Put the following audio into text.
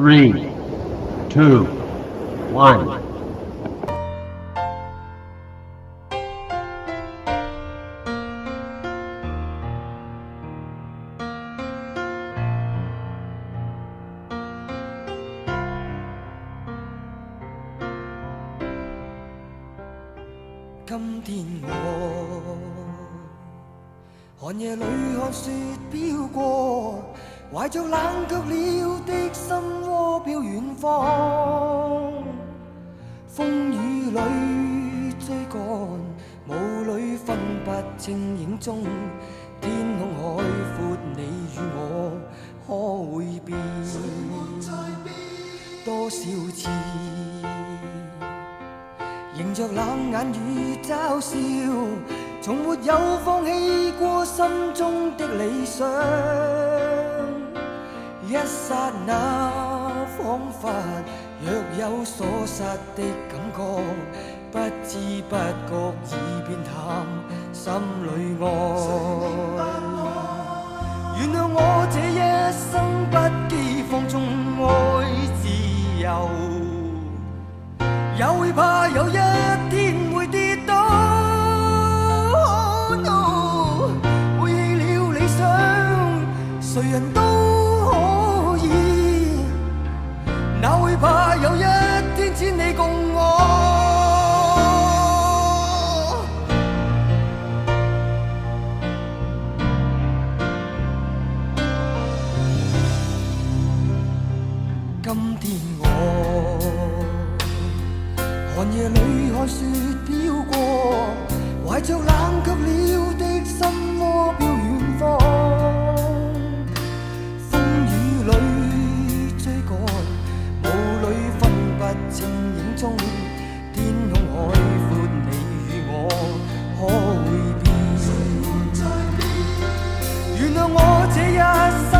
3, 2, 1。今天我寒夜裏看雪飄過，懷着冷卻了的心窩飄遠方。風雨裏追趕，霧裏分不清影蹤。天空海闊，你與我可會變？多少次迎着冷眼與嘲笑，從沒有放棄過心中的理想。一剎那彷彿若有所失的感覺，不知不覺已變淡心裏愛。原諒我這一生不羈放縱愛自由，也會怕有一天會跌倒。背棄了理想，誰人都可以，哪會怕有一天只你共我。今天我寒夜裏看雪飄過，懷着冷卻了的心窩飄遠方。風雨裏追趕，霧裏分不清影蹤。天空海闊，你與我可會變？原諒我這一生